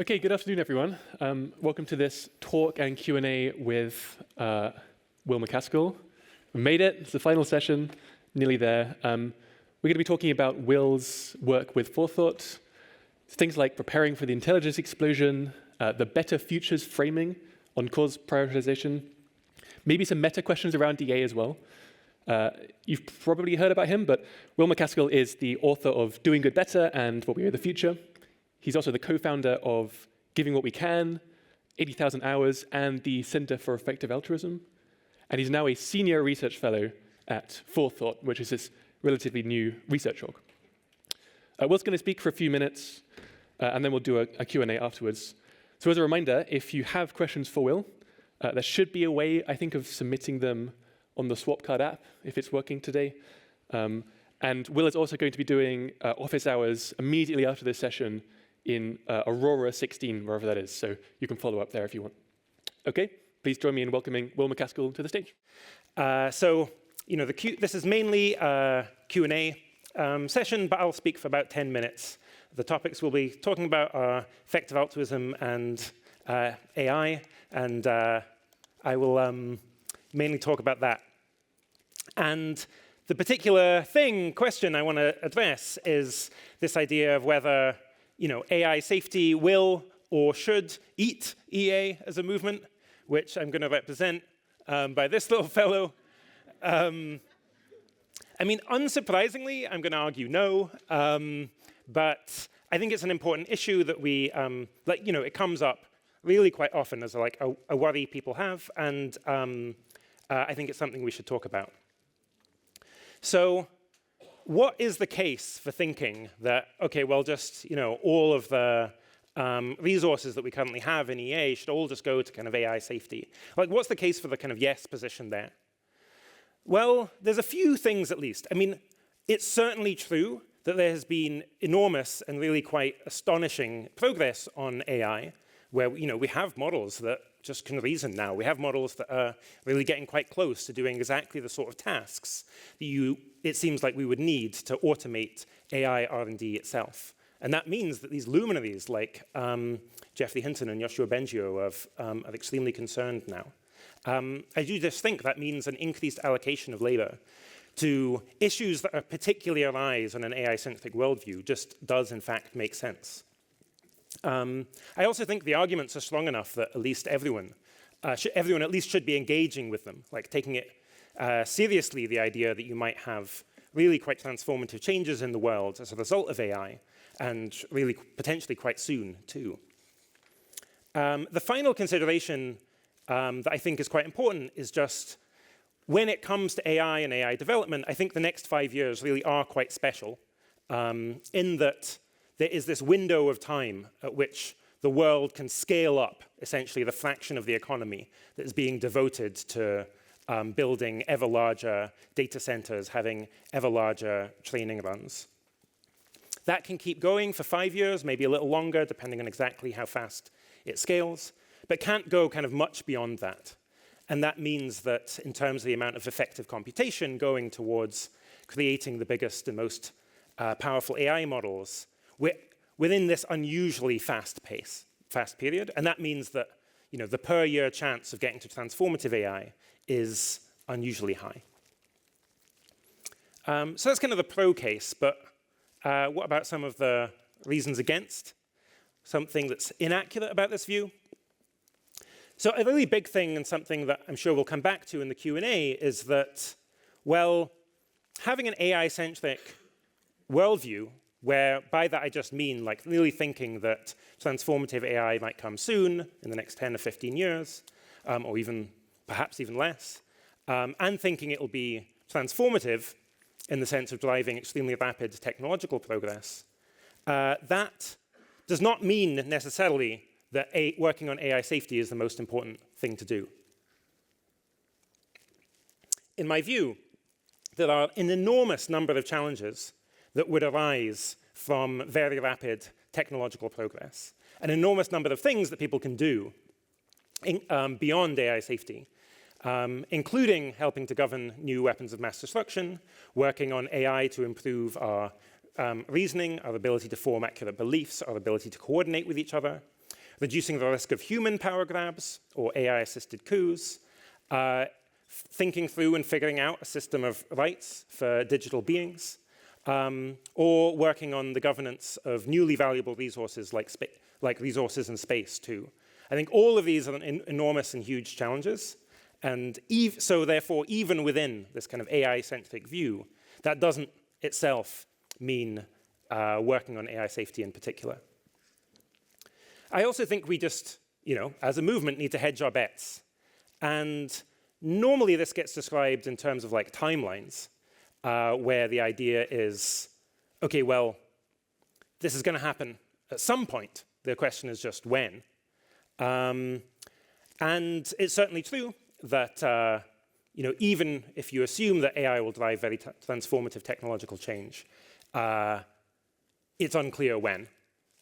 Okay, good afternoon, everyone. Welcome to this talk and Q&A with Will MacAskill. We made it. It's the final session, nearly there. We're going to be talking about Will's work with Forethought, things like preparing for the intelligence explosion, the better futures framing on cause prioritization, maybe some meta questions around EA as well. You've probably heard about him, but Will MacAskill is the author of Doing Good Better and What We Owe the Future. He's also the co-founder of Giving What We Can, 80,000 Hours, and the Center for Effective Altruism. And he's now a senior research fellow at Forethought, which is this relatively new research org. Will's going to speak for a few minutes, and then we'll do a Q&A afterwards. So as a reminder, if you have questions for Will, there should be a way, I think, of submitting them on the Swapcard app, if it's working today. And Will is also going to be doing office hours immediately after this session in Aurora 16, wherever that is. So you can follow up there if you want. OK, please join me in welcoming Will MacAskill to the stage. This is mainly a Q&A session, but I'll speak for about 10 minutes. The topics we'll be talking about are effective altruism and AI, and I will mainly talk about that. And the particular question I want to address is this idea of whether AI safety will or should eat EA as a movement, which I'm going to represent by this little fellow. Unsurprisingly, I'm going to argue no, but I think it's an important issue that we, it comes up really quite often as a worry people have, and I think it's something we should talk about. So what is the case for thinking that, OK, well, just all of the resources that we currently have in EA should all just go to kind of AI safety? What's the case for the kind of yes position there? Well, there's a few things at least. It's certainly true that there has been enormous and really quite astonishing progress on AI, where we have models that just can reason now. We have models that are really getting quite close to doing exactly the sort of tasks that it seems like we would need to automate AI R&D itself. And that means that these luminaries like Geoffrey Hinton and Yoshua Bengio are extremely concerned now. I do just think that means an increased allocation of labor to issues that are particularly arise on an AI-centric worldview just does, in fact, make sense. I also think the arguments are strong enough that at least everyone at least should be engaging with them, taking it seriously, the idea that you might have really quite transformative changes in the world as a result of AI, and really potentially quite soon, too. The final consideration that I think is quite important is just when it comes to AI and AI development, I think the next 5 years really are quite special in that there is this window of time at which the world can scale up, essentially, the fraction of the economy that is being devoted to building ever larger data centers, having ever larger training runs. That can keep going for 5 years, maybe a little longer, depending on exactly how fast it scales, but can't go kind of much beyond that. And that means that in terms of the amount of effective computation going towards creating the biggest and most powerful AI models, we're within this unusually fast period, and that means that the per year chance of getting to transformative AI is unusually high. So that's kind of the pro case, but what about some of the reasons against? Something that's inaccurate about this view? So a really big thing, and something that I'm sure we'll come back to in the Q&A, is that, well, having an AI-centric worldview, where by that I just mean really thinking that transformative AI might come soon, in the next 10 or 15 years, or perhaps even less, and thinking it will be transformative in the sense of driving extremely rapid technological progress, that does not mean necessarily that working on AI safety is the most important thing to do. In my view, there are an enormous number of challenges that would arise from very rapid technological progress. An enormous number of things that people can do beyond AI safety, including helping to govern new weapons of mass destruction, working on AI to improve our reasoning, our ability to form accurate beliefs, our ability to coordinate with each other, reducing the risk of human power grabs or AI-assisted coups, thinking through and figuring out a system of rights for digital beings, or working on the governance of newly valuable resources like resources in space too. I think all of these are enormous and huge challenges, and so therefore even within this kind of AI-centric view, that doesn't itself mean working on AI safety in particular. I also think we just, as a movement, need to hedge our bets. And normally this gets described in terms of like timelines, where the idea is, okay, well, this is going to happen at some point. The question is just when. And it's certainly true that even if you assume that AI will drive very transformative technological change, it's unclear when.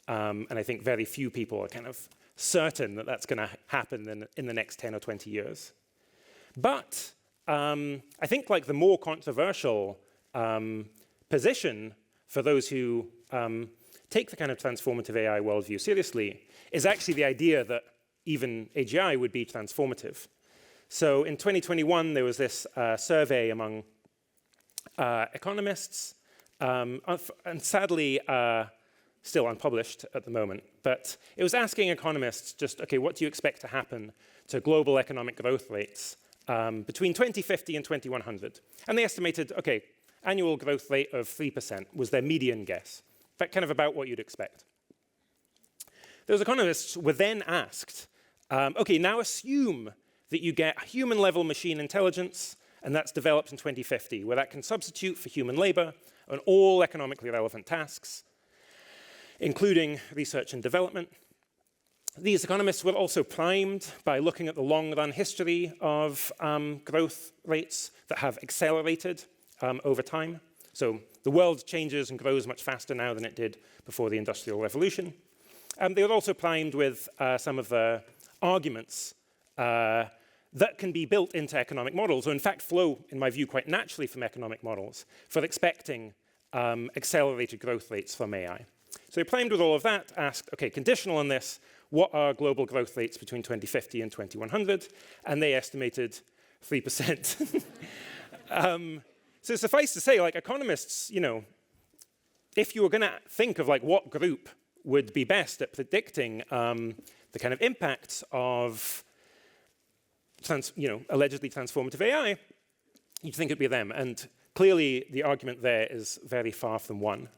And I think very few people are kind of certain that that's going to happen in the next 10 or 20 years. But I think like the more controversial position for those who take the kind of transformative AI worldview seriously is actually the idea that even AGI would be transformative. So in 2021, there was this survey among economists, and sadly, still unpublished at the moment, but it was asking economists just, okay, what do you expect to happen to global economic growth rates between 2050 and 2100? And they estimated, okay, annual growth rate of 3% was their median guess. In fact, kind of about what you'd expect. Those economists were then asked, okay, now assume that you get human-level machine intelligence, and that's developed in 2050, where that can substitute for human labor on all economically relevant tasks, including research and development. These economists were also primed by looking at the long-run history of growth rates that have accelerated over time. So the world changes and grows much faster now than it did before the Industrial Revolution. They were also primed with some of the arguments that can be built into economic models, or in fact flow, in my view, quite naturally from economic models for expecting accelerated growth rates from AI. So they primed with all of that, asked, okay, conditional on this, what are global growth rates between 2050 and 2100? And they estimated 3%. So suffice to say, like economists, if you were going to think of like what group would be best at predicting the kind of impacts of allegedly transformative AI, you'd think it'd be them. And clearly, the argument there is very far from one.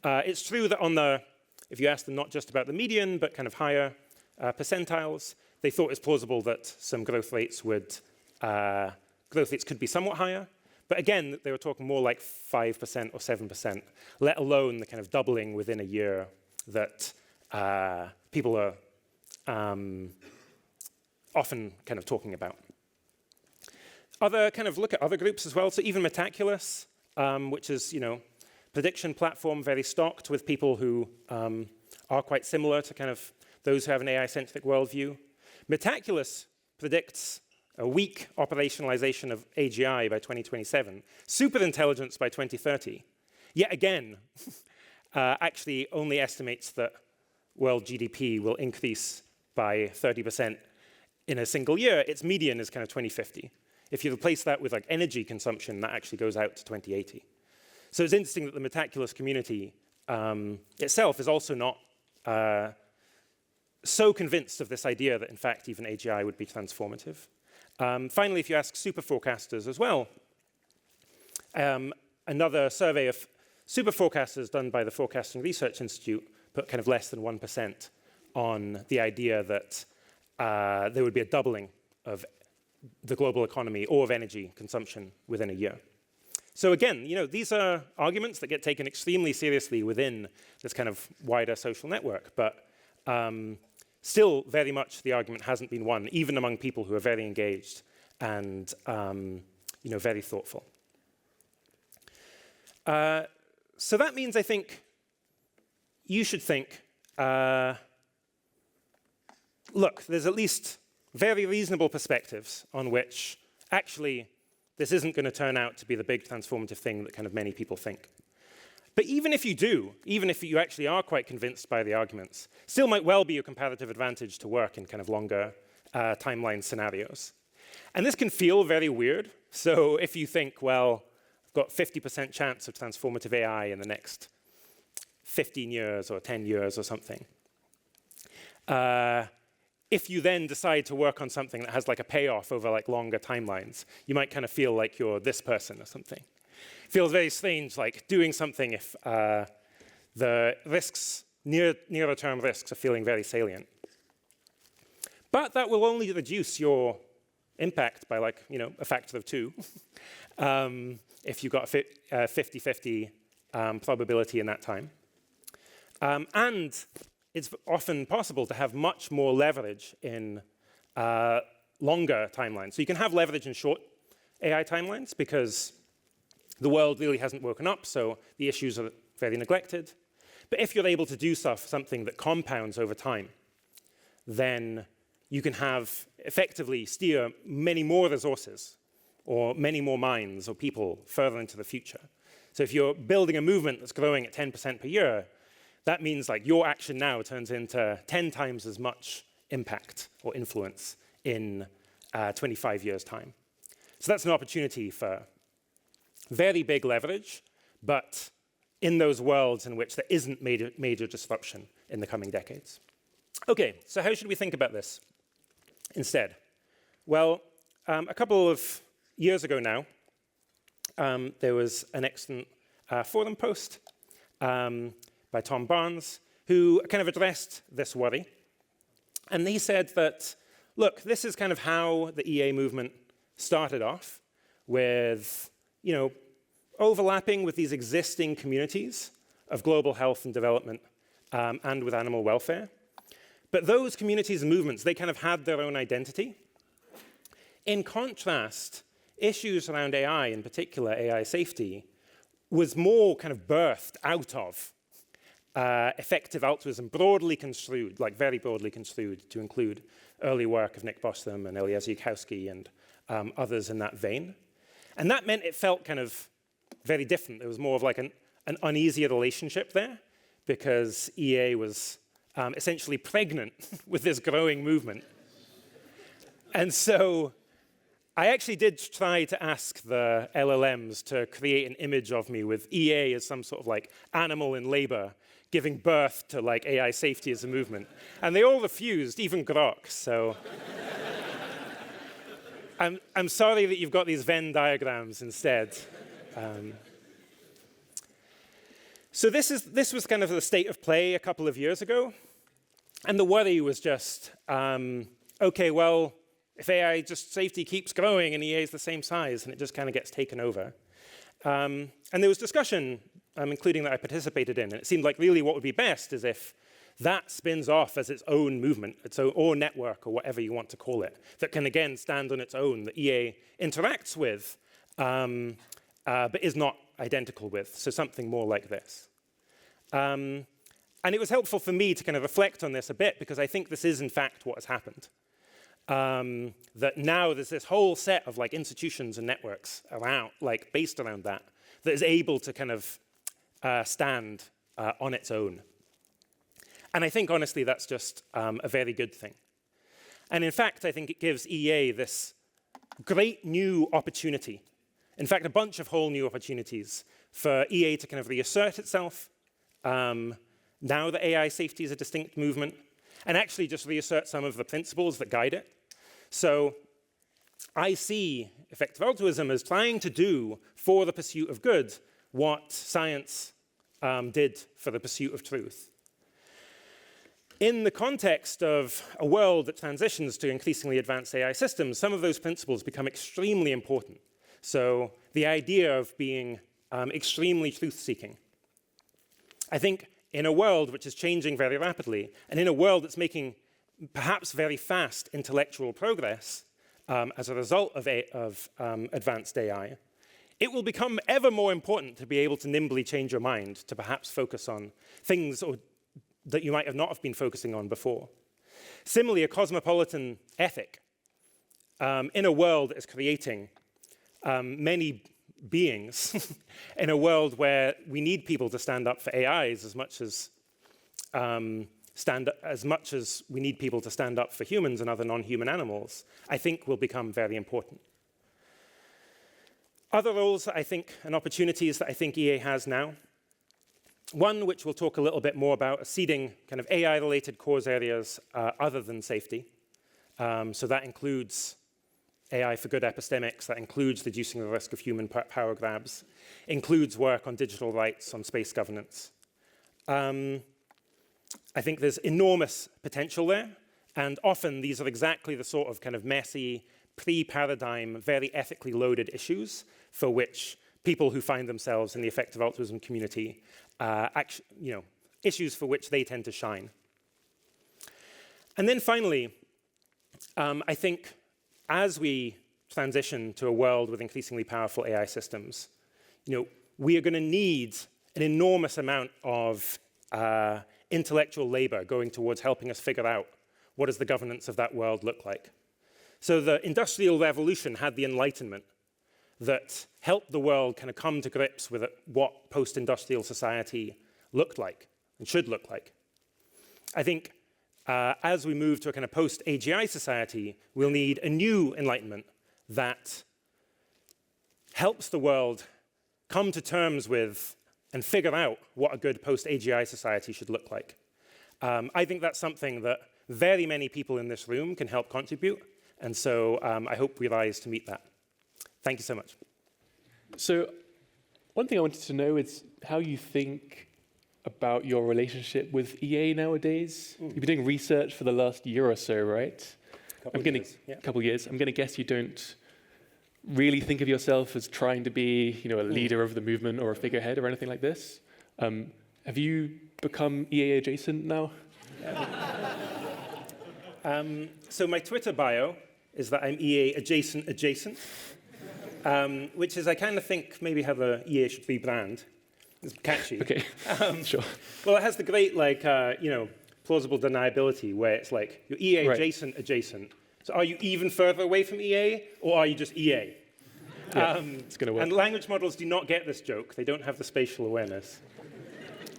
It's true that if you ask them not just about the median, but kind of higher percentiles, they thought it's plausible that some growth rates could be somewhat higher. But again, they were talking more like 5% or 7%, let alone the kind of doubling within a year that people are often kind of talking about. Look at other groups as well. So even Metaculus, which is, prediction platform, very stocked with people who are quite similar to kind of those who have an AI-centric worldview. Metaculus predicts a weak operationalization of AGI by 2027, superintelligence by 2030. Yet again, actually only estimates that world GDP will increase by 30% in a single year. Its median is kind of 2050. If you replace that with like energy consumption, that actually goes out to 2080. So it's interesting that the Metaculus community itself is also not so convinced of this idea that, in fact, even AGI would be transformative. Finally, if you ask super forecasters as well, another survey of super forecasters done by the Forecasting Research Institute put kind of less than 1% on the idea that there would be a doubling of the global economy or of energy consumption within a year. So again, these are arguments that get taken extremely seriously within this kind of wider social network, but still very much the argument hasn't been won, even among people who are very engaged and very thoughtful. So that means I think you should think, look, there's at least very reasonable perspectives on which actually this isn't going to turn out to be the big transformative thing that kind of many people think. But even if you do, even if you actually are quite convinced by the arguments, still might well be a comparative advantage to work in kind of longer timeline scenarios. And this can feel very weird. So if you think, well, I've got 50% chance of transformative AI in the next 15 years or 10 years or something. If you then decide to work on something that has like a payoff over like longer timelines, you might kind of feel like you're this person or something. It feels very strange, like doing something if the risks, nearer term risks, are feeling very salient. But that will only reduce your impact by like, a factor of 2. If you've got a 50-50 probability in that time. And it's often possible to have much more leverage in longer timelines. So you can have leverage in short AI timelines because the world really hasn't woken up, so the issues are very neglected. But if you're able to do something that compounds over time, then you can have effectively steer many more resources or many more minds or people further into the future. So if you're building a movement that's growing at 10% per year, that means like your action now turns into 10 times as much impact or influence in 25 years' time. So that's an opportunity for very big leverage, but in those worlds in which there isn't major disruption in the coming decades. Okay, so how should we think about this instead? Well, a couple of years ago now, there was an excellent forum post by Tom Barnes, who kind of addressed this worry. And he said that, look, this is kind of how the EA movement started off, with, overlapping with these existing communities of global health and development and with animal welfare. But those communities and movements, they kind of had their own identity. In contrast, issues around AI, in particular AI safety, was more kind of birthed out of effective altruism, broadly construed, like very broadly construed, to include early work of Nick Bostrom and Eliezer Yudkowsky and others in that vein. And that meant it felt kind of very different. There was more of like an uneasy relationship there, because EA was essentially pregnant with this growing movement. And so I actually did try to ask the LLMs to create an image of me with EA as some sort of like animal in labor, giving birth to like AI safety as a movement. And they all refused, even Grok. So I'm sorry that you've got these Venn diagrams instead. So this was kind of the state of play a couple of years ago. And the worry was just, okay, well, if AI just safety keeps growing and EA is the same size, and it just kind of gets taken over. And there was discussion, including that I participated in, and it seemed like really what would be best is if that spins off as its own movement, its own or network, or whatever you want to call it, that can again stand on its own, that EA interacts with, but is not identical with, so something more like this. And it was helpful for me to kind of reflect on this a bit, because I think this is in fact what has happened. That now there's this whole set of like institutions and networks around, like based around that is able to kind of stand on its own. And I think honestly that's just a very good thing. And in fact, I think it gives EA this great new opportunity. In fact, a bunch of whole new opportunities for EA to kind of reassert itself now that AI safety is a distinct movement, and actually just reassert some of the principles that guide it. So I see effective altruism as trying to do for the pursuit of good what science did for the pursuit of truth. In the context of a world that transitions to increasingly advanced AI systems, some of those principles become extremely important. So the idea of being extremely truth-seeking. I think in a world which is changing very rapidly, and in a world that's making perhaps very fast intellectual progress as a result of advanced AI, it will become ever more important to be able to nimbly change your mind to perhaps focus on things that you might have not have been focusing on before. Similarly, a cosmopolitan ethic in a world that is creating many beings in a world where we need people to stand up for AIs as much as we need people to stand up for humans and other non-human animals, I think will become very important. Other roles that I think and opportunities that I think EA has now. One, which we'll talk a little bit more about, are seeding kind of AI-related cause areas other than safety. So that includes AI for good epistemics, that includes reducing the risk of human power grabs, includes work on digital rights, on space governance. I think there's enormous potential there, and often these are exactly the sort of kind of messy, pre-paradigm, very ethically loaded issues for which people who find themselves in the effective altruism community, issues for which they tend to shine. And then finally, I think as we transition to a world with increasingly powerful AI systems, we are going to need an enormous amount of intellectual labor going towards helping us figure out what does the governance of that world look like. So the Industrial Revolution had the Enlightenment that helped the world kind of come to grips with what post-industrial society looked like and should look like. I think as we move to a kind of post-AGI society, we'll need a new Enlightenment that helps the world come to terms with and figure out what a good post-AGI society should look like. I think that's something that very many people in this room can help contribute, and so I hope we rise to meet that. Thank you so much. So one thing I wanted to know is how you think about your relationship with EA nowadays. You've been doing research for the last year or so, right? Couple years. I'm going to guess you don't really think of yourself as trying to be, a leader of the movement or a figurehead or anything like this. Have you become EA adjacent now? So my Twitter bio is that I'm EA adjacent, which is I kind of think maybe have a EA should rebrand. It's catchy. Okay, sure. Well, it has the great plausible deniability where it's like you're EA adjacent. So are you even further away from EA, or are you just EA? Yeah, it's going to work. And language models do not get this joke. They don't have the spatial awareness.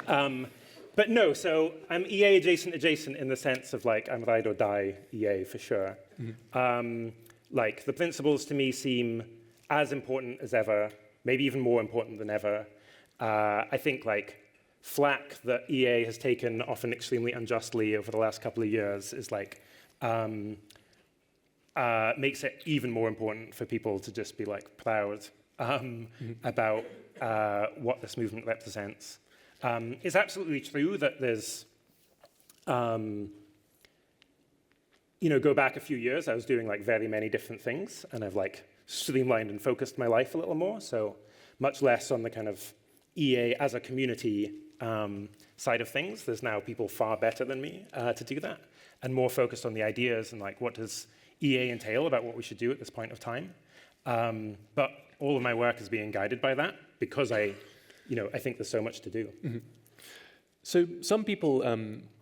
But no, so I'm EA adjacent in the sense of I'm ride or die EA for sure. Mm-hmm. The principles to me seem as important as ever, maybe even more important than ever. I think flack that EA has taken often extremely unjustly over the last couple of years is makes it even more important for people to just be proud about what this movement represents. It's absolutely true that there's, go back a few years, I was doing very many different things, and I've streamlined and focused my life a little more, so much less on the kind of EA as a community side of things. There's now people far better than me to do that, and more focused on the ideas and what does EA entail about what we should do at this point of time. But all of my work is being guided by that because I think there's so much to do. Mm-hmm. So some people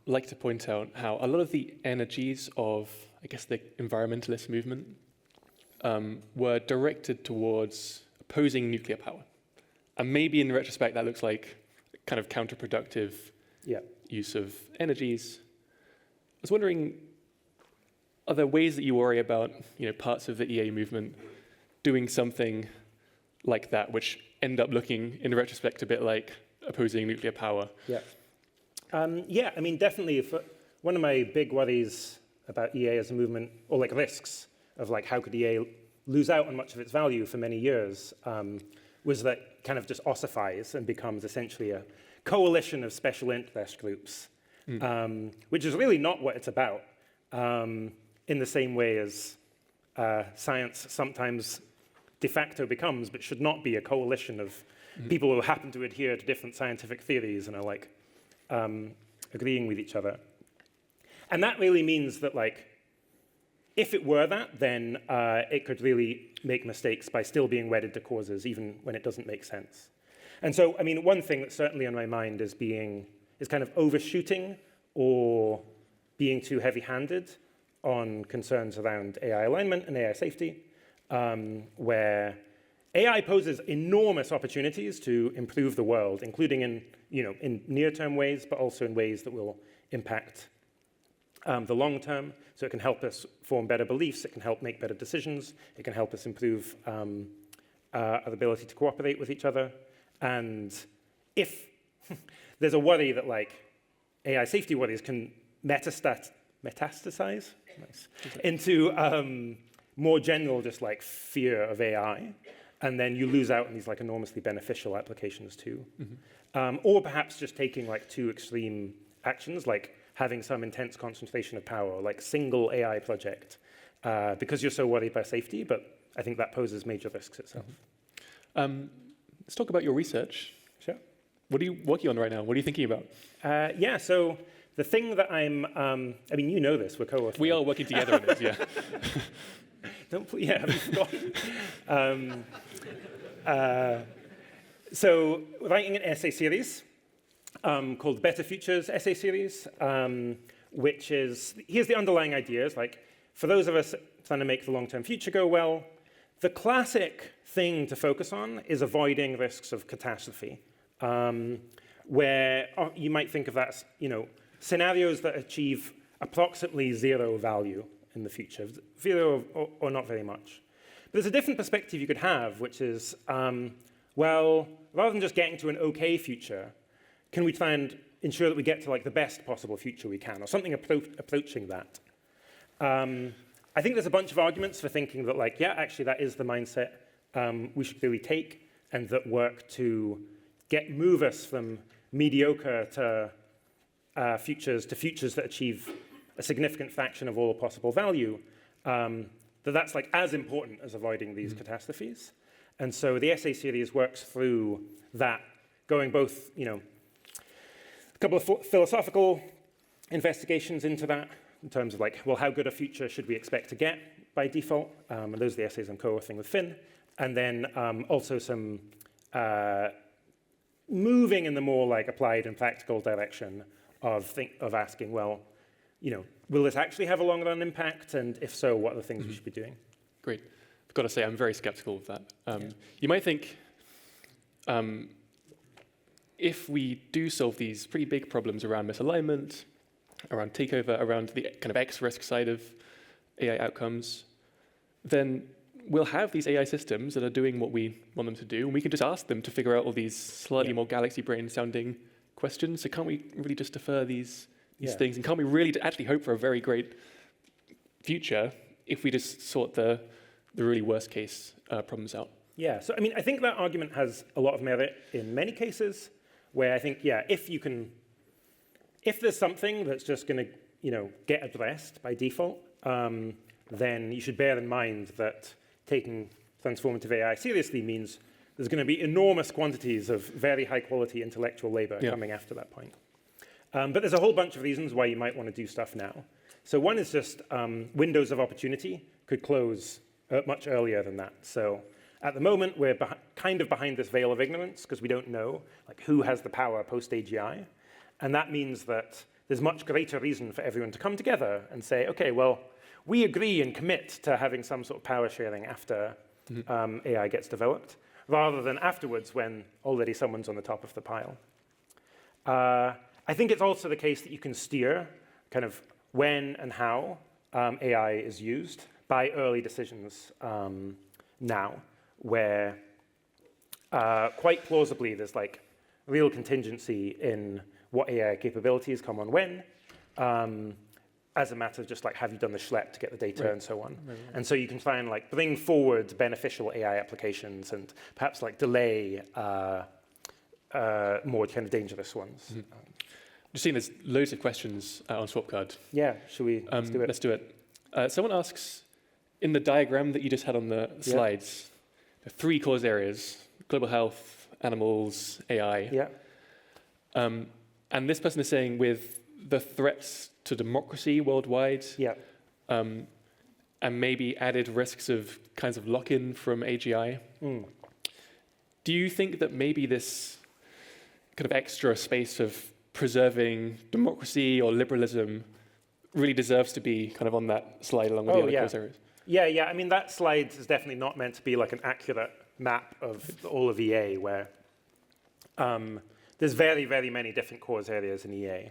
like to point out how a lot of the energies of, I guess, the environmentalist movement were directed towards opposing nuclear power. And maybe in retrospect, that looks like kind of counterproductive use of energies. I was wondering, are there ways that you worry about, parts of the EA movement doing something like that, which end up looking, in retrospect, a bit like opposing nuclear power? Yeah. I mean, definitely. One of my big worries about EA as a movement, or risks of how could EA lose out on much of its value for many years, was that kind of just ossifies and becomes essentially a coalition of special interest groups, which is really not what it's about. In the same way as science sometimes de facto becomes, but should not be a coalition of people who happen to adhere to different scientific theories and are agreeing with each other. And that really means that if it were that, then it could really make mistakes by still being wedded to causes, even when it doesn't make sense. And so, I mean, one thing that's certainly on my mind is kind of overshooting or being too heavy-handed on concerns around AI alignment and AI safety, where AI poses enormous opportunities to improve the world, including in near-term ways, but also in ways that will impact the long term. So it can help us form better beliefs, it can help make better decisions, it can help us improve our ability to cooperate with each other. And if there's a worry that AI safety worries can metastasize into more general just fear of AI, and then you lose out on these enormously beneficial applications too. Or perhaps just taking two extreme actions, like having some intense concentration of power, like single AI project, because you're so worried about safety, but I think that poses major risks itself. Let's talk about your research. Sure. What are you working on right now? What are you thinking about? Yeah, so the thing that you know this, we're co-authors. We are working together on this, yeah. Have you forgotten? So writing an essay series called Better Futures Essay Series, which is, here's the underlying ideas, for those of us trying to make the long-term future go well, the classic thing to focus on is avoiding risks of catastrophe, where you might think of that as, scenarios that achieve approximately zero value in the future, zero or not very much. But there's a different perspective you could have, which is, well, rather than just getting to an okay future, can we try and ensure that we get to the best possible future we can, or something approaching that? I think there's a bunch of arguments for thinking that, yeah, actually that is the mindset we should really take, and that work to move us from mediocre to futures that achieve a significant fraction of all possible value, that's as important as avoiding these catastrophes. And so the essay series works through that, going both, a couple of philosophical investigations into that, in terms of well, how good a future should we expect to get by default? And those are the essays I'm co-authoring with Finn. And then also some moving in the more applied and practical direction of asking, well, will this actually have a long-run impact? And if so, what are the things we should be doing? Great. I've got to say, I'm very skeptical of that. You might think, if we do solve these pretty big problems around misalignment, around takeover, around the kind of X-risk side of AI outcomes, then we'll have these AI systems that are doing what we want them to do, and we can just ask them to figure out all these slightly more galaxy brain sounding questions. So can't we really just defer these things, and can't we really actually hope for a very great future if we just sort the really worst case problems out? Yeah, so I think that argument has a lot of merit in many cases, where I think, if there's something that's just going to, get addressed by default, then you should bear in mind that taking transformative AI seriously means there's going to be enormous quantities of very high-quality intellectual labor coming after that point. But there's a whole bunch of reasons why you might want to do stuff now. So one is just windows of opportunity could close much earlier than that. So at the moment, we're kind of behind this veil of ignorance because we don't know who has the power post-AGI. And that means that there's much greater reason for everyone to come together and say, okay, well, we agree and commit to having some sort of power sharing after AI gets developed, rather than afterwards when already someone's on the top of the pile. I think it's also the case that you can steer kind of when and how AI is used by early decisions now, where quite plausibly there's real contingency in what AI capabilities come on when, as a matter of just have you done the schlep to get the data and so on. Right. And so you can try and bring forward beneficial AI applications and perhaps delay more kind of dangerous ones. Just seeing there's loads of questions on Swapcard. Yeah, should we let's do it? Let's do it. Someone asks, in the diagram that you just had on the slides, there are 3 cause areas: global health, animals, AI. Yeah. And this person is saying with the threats to democracy worldwide, and maybe added risks of kinds of lock-in from AGI, do you think that maybe this kind of extra space of preserving democracy or liberalism really deserves to be kind of on that slide along with the other cause areas? Yeah. That slide is definitely not meant to be an accurate map of all of EA where there's very, very many different cause areas in EA.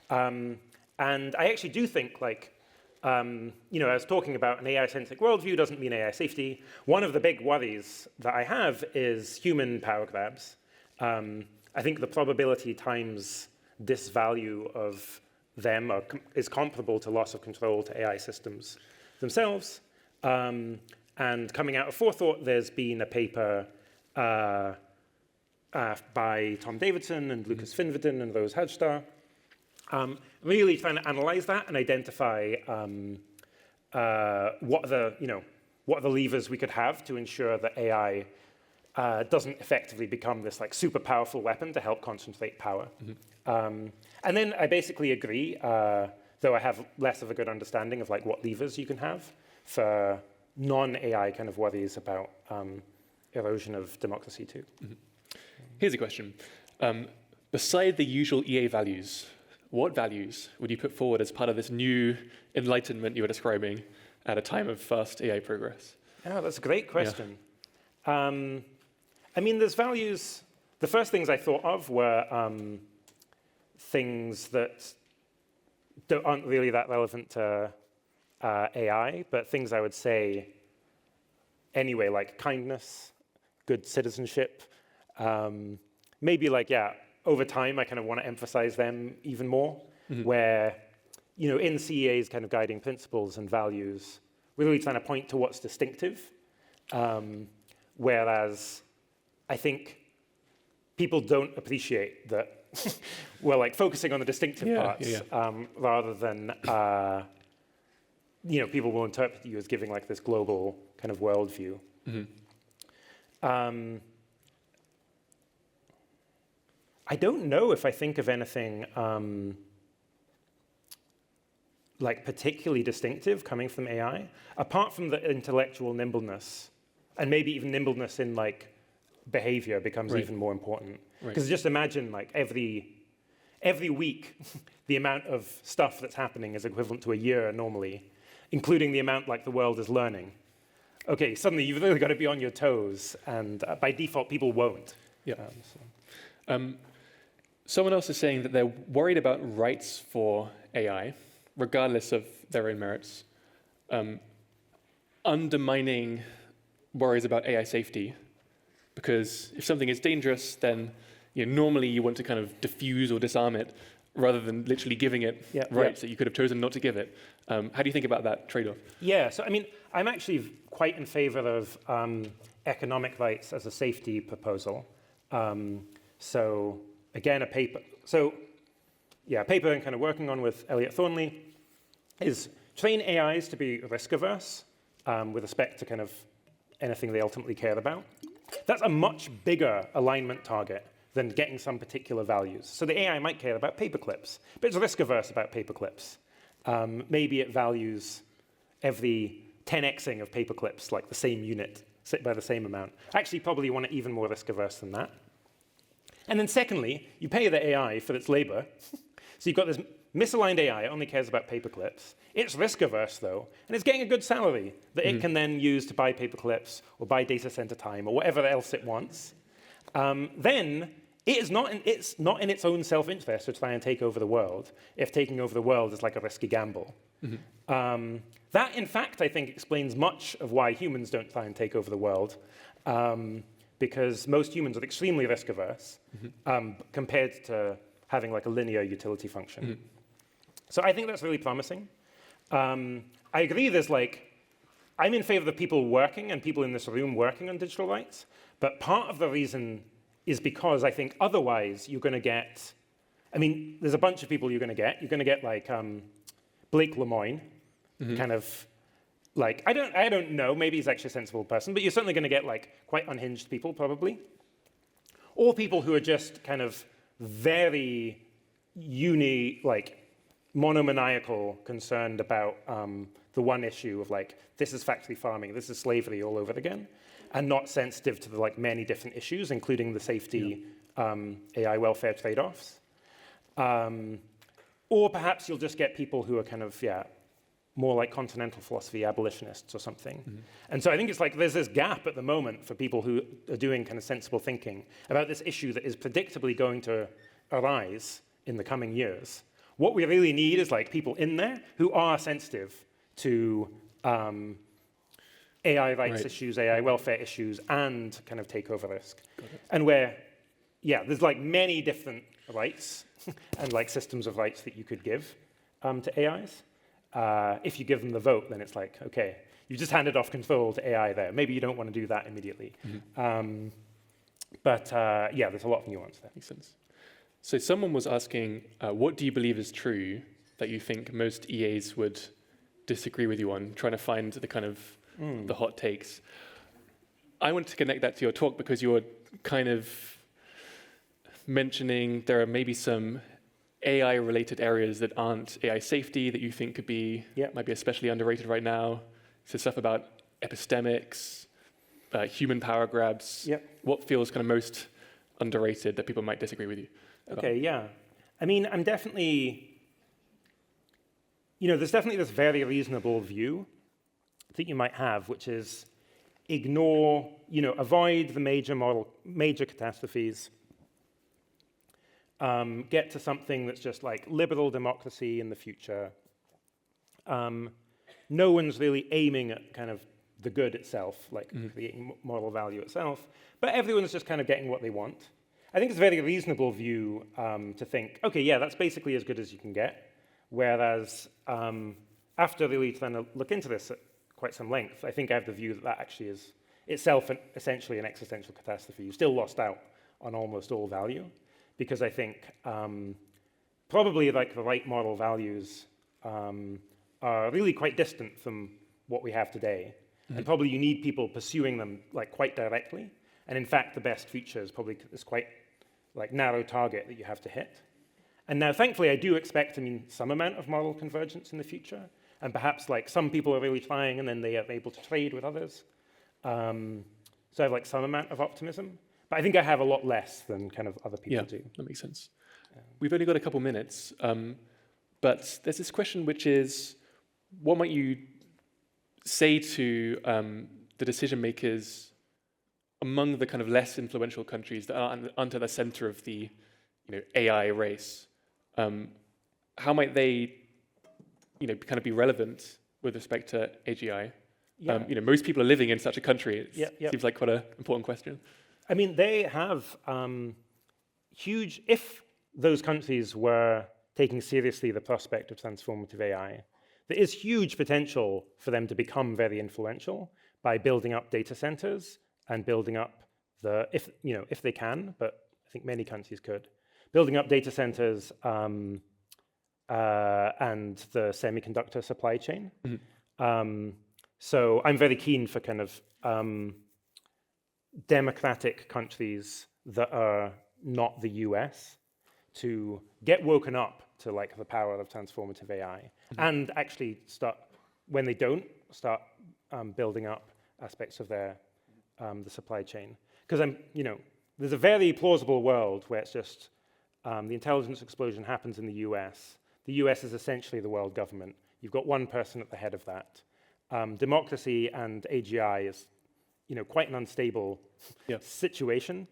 And I actually do think, like, I was talking about an AI-centric worldview doesn't mean AI safety. One of the big worries that I have is human power grabs. I think the probability times this value of them is comparable to loss of control to AI systems themselves. And coming out of Forethought, there's been a paper by Tom Davidson and Lucas Finverden and Rose Hagstar, really trying to analyze that and identify what are the levers we could have to ensure that AI doesn't effectively become this like super powerful weapon to help concentrate power. And then I basically agree, though I have less of a good understanding of like what levers you can have for non-AI kind of worries about erosion of democracy too. Here's a question. Beside the usual EA values, what values would you put forward as part of this new enlightenment you were describing at a time of fast AI progress? Oh, that's a great question. Yeah. I mean, there's values. The first things I thought of were things that aren't really that relevant to AI, but things I would say anyway, like kindness, good citizenship. Maybe like, yeah, over time, I kind of want to emphasize them even more, where, in CEA's kind of guiding principles and values, we're really trying to point to what's distinctive, whereas I think people don't appreciate that we're like focusing on the distinctive parts rather than, people will interpret you as giving like this global kind of worldview. I don't know if I think of anything like particularly distinctive coming from AI, apart from the intellectual nimbleness, and maybe even nimbleness in like behavior becomes even more important. Because just imagine like every week, the amount of stuff that's happening is equivalent to a year normally, including the amount like the world is learning. Okay, suddenly you've really got to be on your toes, and by default, people won't. Someone else is saying that they're worried about rights for AI, regardless of their own merits, undermining worries about AI safety, because if something is dangerous, then normally you want to kind of diffuse or disarm it, rather than literally giving it rights that you could have chosen not to give it. How do you think about that trade-off? Yeah, so I mean, I'm actually quite in favor of economic rights as a safety proposal. So again, a paper I'm kind of working on with Elliot Thornley is train AIs to be risk-averse with respect to kind of anything they ultimately care about. That's a much bigger alignment target than getting some particular values. So the AI might care about paperclips, but it's risk-averse about paperclips. Maybe it values every 10xing of paperclips like the same unit by the same amount. Actually, probably want it even more risk-averse than that. And then secondly, you pay the AI for its labor. So you've got this misaligned AI, it only cares about paperclips. It's risk-averse, though, and it's getting a good salary that it can then use to buy paperclips or buy data center time or whatever else it wants. Then it's not in its own self-interest to try and take over the world if taking over the world is like a risky gamble. That, in fact, I think explains much of why humans don't try and take over the world, because most humans are extremely risk-averse compared to having like a linear utility function. So I think that's really promising. I agree I'm in favor of people working and people in this room working on digital rights, but part of the reason is because I think otherwise you're going to get, there's a bunch of people you're going to get. You're going to get like Blake Lemoine, kind of like, I don't know, maybe he's actually a sensible person, but you're certainly going to get like quite unhinged people probably. Or people who are just kind of very monomaniacal, concerned about the one issue of like, this is factory farming, this is slavery all over again, and not sensitive to the like many different issues, including the safety, AI welfare trade-offs. Or perhaps you'll just get people who are kind of, more like continental philosophy abolitionists or something. And so I think it's like there's this gap at the moment for people who are doing kind of sensible thinking about this issue that is predictably going to arise in the coming years. What we really need is like people in there who are sensitive to AI rights issues, AI welfare issues, and kind of takeover risk. And where, yeah, there's like many different rights and like systems of rights that you could give to AIs. If you give them the vote, then it's like, okay, you just handed off control to AI there. Maybe you don't want to do that immediately. But yeah, there's a lot of nuance there. Makes sense. So someone was asking, what do you believe is true that you think most EAs would disagree with you on, trying to find the kind of the hot takes. I want to connect that to your talk because you're kind of mentioning there are maybe some AI-related areas that aren't AI safety that you think could be, might be especially underrated right now. So stuff about epistemics, human power grabs. What feels kind of most underrated that people might disagree with you about? Okay, yeah. I mean, I'm definitely, there's definitely this very reasonable view that you might have, which is ignore, avoid the major catastrophes, get to something that's just like liberal democracy in the future. No one's really aiming at kind of the good itself, like creating moral value itself, but everyone's just kind of getting what they want. I think it's a very reasonable view to think, okay, yeah, that's basically as good as you can get. Whereas after really trying to look into this at quite some length, I think I have the view that that actually is itself essentially an existential catastrophe. You still lost out on almost all value, because I think probably like the right moral values are really quite distant from what we have today. And probably you need people pursuing them like quite directly. And in fact, the best future is probably this quite like narrow target that you have to hit. And now, thankfully, I do expect, some amount of moral convergence in the future. And perhaps like some people are really trying and then they are able to trade with others. So I have like some amount of optimism. But I think I have a lot less than kind of other people do. That makes sense. We've only got a couple minutes. But there's this question which is, what might you say to the decision makers among the kind of less influential countries that aren't at the center of the AI race? How might they kind of be relevant with respect to AGI? Most people are living in such a country. It seems like quite an important question. I mean, they have huge, if those countries were taking seriously the prospect of transformative AI, there is huge potential for them to become very influential by building up data centers and building up if they can, but I think many countries could, building up data centers and the semiconductor supply chain. So I'm very keen for kind of democratic countries that are not the US to get woken up to like the power of transformative AI and actually start, when they don't, start building up aspects of their the supply chain. Because there's a very plausible world where it's just the intelligence explosion happens in the US. The US is essentially the world government. You've got one person at the head of that. Democracy and AGI is quite an unstable situation.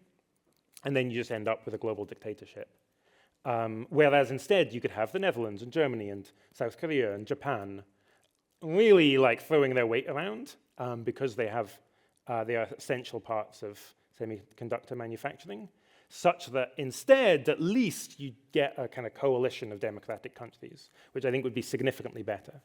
And then you just end up with a global dictatorship. Whereas instead, you could have the Netherlands and Germany and South Korea and Japan really like throwing their weight around because they are essential parts of semiconductor manufacturing, such that instead, at least you get a kind of coalition of democratic countries, which I think would be significantly better.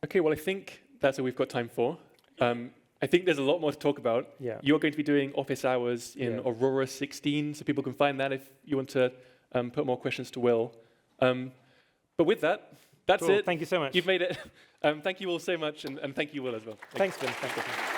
Okay, well, I think that's all we've got time for. I think there's a lot more to talk about. You're going to be doing office hours in Aurora 16, so people can find that if you want to put more questions to Will. But with that, that's it. Thank you so much. You've made it. Thank you all so much, and thank you, Will, as well. Thanks, Ben. Thank you.